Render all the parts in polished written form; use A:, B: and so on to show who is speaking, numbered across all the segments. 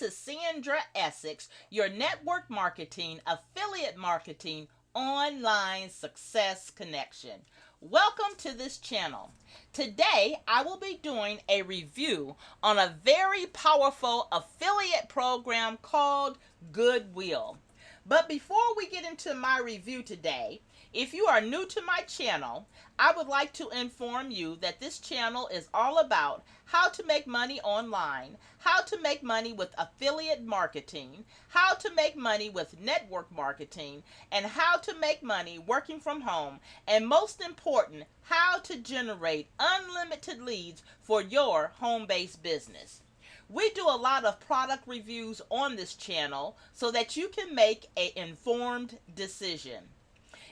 A: to Sandra Essex, your network marketing, affiliate marketing, online success connection. Welcome to this channel. Today, I will be doing a review on a very powerful affiliate program called Goodwill. But before we get into my review today, if you are new to my channel, I would like to inform you that this channel is all about how to make money online, how to make money with affiliate marketing, how to make money with network marketing, and how to make money working from home, and most important, how to generate unlimited leads for your home-based business. We do a lot of product reviews on this channel so that you can make an informed decision.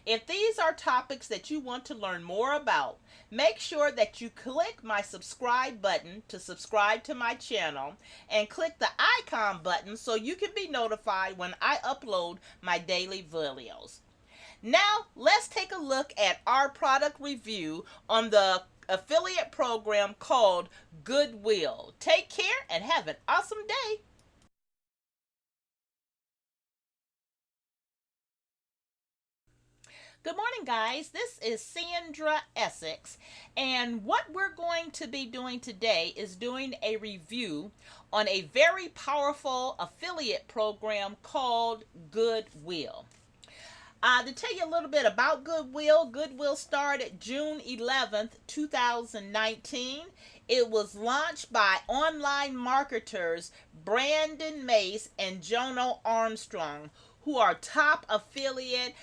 A: If these are topics that you want to learn more about, make sure that you click my subscribe button to subscribe to my channel and click the icon button so you can be notified when I upload my daily videos. Now, let's take a look at our product review on the affiliate program called Goodwill. Take care and have an awesome day. Good morning, guys. This is Sandra Essex, and what we're going to be doing today is doing a review on a very powerful affiliate program called Goodwill. To tell you a little bit about Goodwill, Goodwill started June 11th, 2019. It was launched by online marketers Brandon Mace and Jono Armstrong, who are top affiliate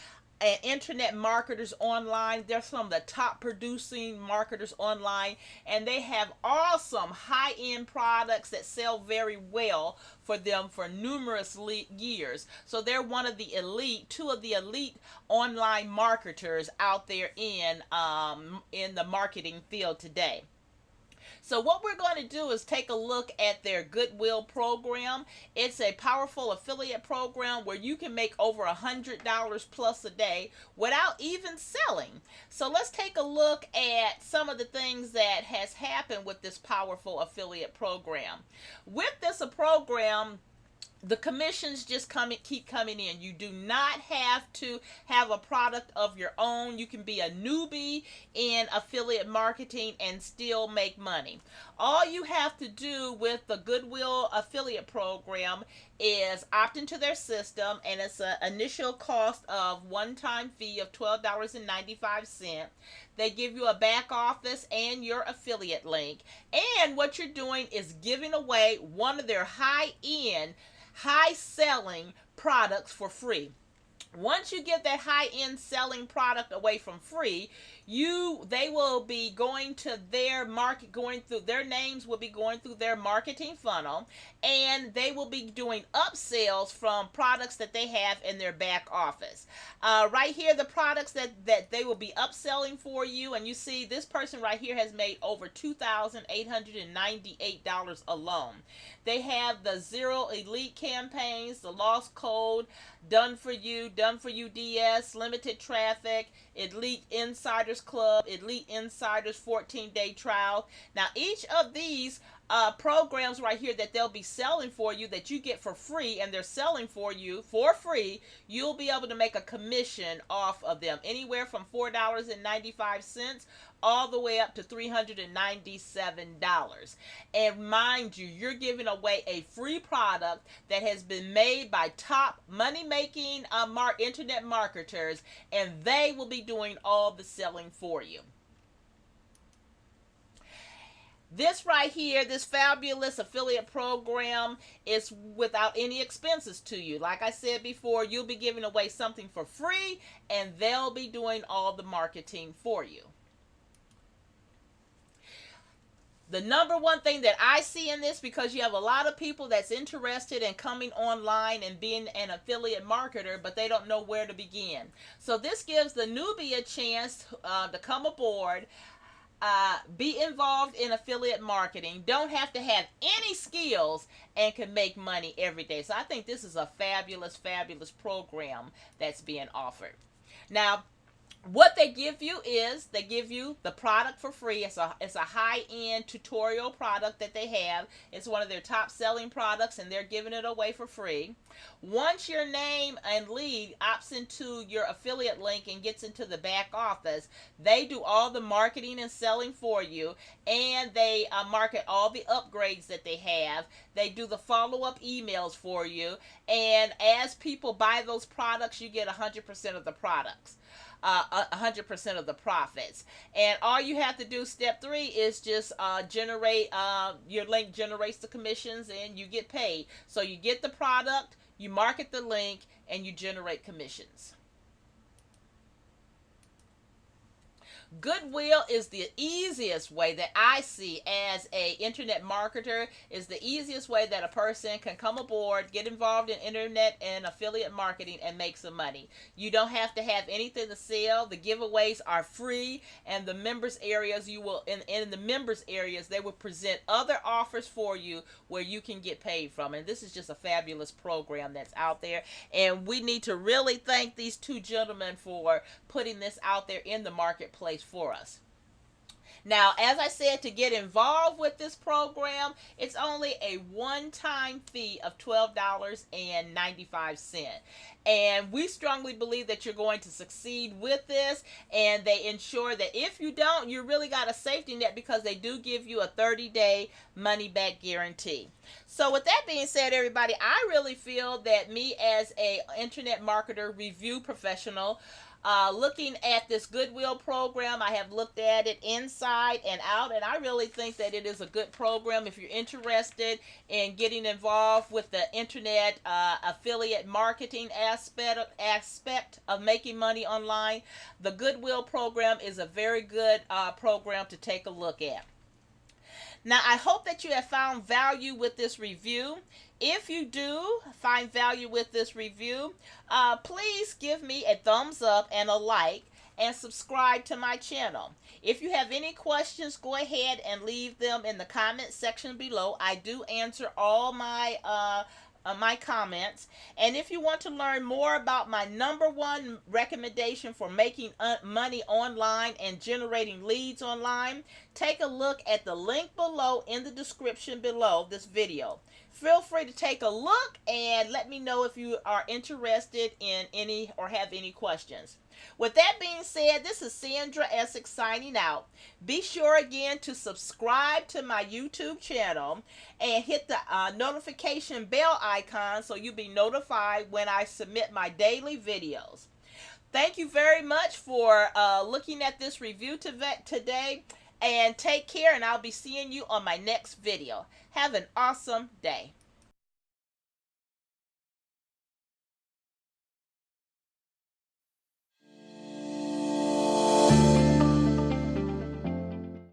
A: and internet marketers online. They're some of the top producing marketers online, and they have awesome high-end products that sell very well for them for numerous years. So they're one of the elite, two of the elite online marketers out there in the marketing field today. So what we're going to do is take a look at their Goodwill program. It's a powerful affiliate program where you can make over $100 plus a day without even selling. So let's take a look at some of the things that has happened with this powerful affiliate program. With this program, the commissions just keep coming in. You do not have to have a product of your own. You can be a newbie in affiliate marketing and still make money. All you have to do with the Goodwill affiliate program is opt into their system, and it's an initial cost of one-time fee of $12.95. They give you a back office and your affiliate link, and what you're doing is giving away one of their high-end high-selling products for free. Once you give that high-end selling product away from free, they will be going to their market, their names will be going through their marketing funnel, and they will be doing upsells from products that they have in their back office. Right here, the products that they will be upselling for you, and you see this person right here has made over $2,898 alone. They have the Zero Elite campaigns, the Lost Code, Done For You DS, Limited Traffic, Elite Insiders Club, Elite Insiders 14-day trial. Now, each of these programs right here that they'll be selling for you, that you get for free, and they're selling for you for free, you'll be able to make a commission off of them, anywhere from $4.95 all the way up to $397. And mind you, you're giving away a free product that has been made by top money-making internet marketers, and they will be doing all the selling for you. This right here, this fabulous affiliate program, is without any expenses to you. Like I said before, you'll be giving away something for free, and they'll be doing all the marketing for you. The number one thing that I see in this, because you have a lot of people that's interested in coming online and being an affiliate marketer, but they don't know where to begin. So this gives the newbie a chance to come aboard, be involved in affiliate marketing, don't have to have any skills, and can make money every day. So I think this is a fabulous, fabulous program that's being offered. Now, What they give you is they give you the product for free. It's a high end tutorial product that they have. It's one of their top selling products, and they're giving it away for free. Once your name and lead opts into your affiliate link and gets into the back office, they do all the marketing and selling for you, and they market all the upgrades that they have. They do the follow up emails for you, and as people buy those products, you get 100% of the products. 100% of the profits. And all you have to do, step 3, is just generate, your link generates the commissions and you get paid. So you get the product, you market the link, and you generate commissions. Goodwill is the easiest way that I see as a internet marketer, is the easiest way that a person can come aboard, get involved in internet and affiliate marketing, and make some money. You don't have to have anything to sell. The giveaways are free, and the members areas you will in the members areas they will present other offers for you where you can get paid from. And this is just a fabulous program that's out there, and we need to really thank these two gentlemen for putting this out there in the marketplace for us. Now, as I said, to get involved with this program, it's only a one-time fee of $12.95. And we strongly believe that you're going to succeed with this. And they ensure that if you don't, you really got a safety net, because they do give you a 30-day money-back guarantee. So with that being said, everybody, I really feel that me as a internet marketer review professional, looking at this Goodwill program, I have looked at it inside and out, and I really think that it is a good program if you're interested in getting involved with the internet affiliate marketing aspect of making money online. The Goodwill program is a very good program to take a look at. Now, I hope that you have found value with this review. If you do find value with this review, please give me a thumbs up and a like, and subscribe to my channel. If you have any questions, go ahead and leave them in the comment section below. I do answer all my comments. And if you want to learn more about my #1 recommendation for making money online and generating leads online, take a look at the link below in the description below this video. Feel free to take a look and let me know if you are interested in any or have any questions. With that being said, this is Sandra Essex signing out. Be sure again to subscribe to my YouTube channel and hit the notification bell icon so you'll be notified when I submit my daily videos. Thank you very much for looking at this review today, and take care, and I'll be seeing you on my next video. Have an awesome day.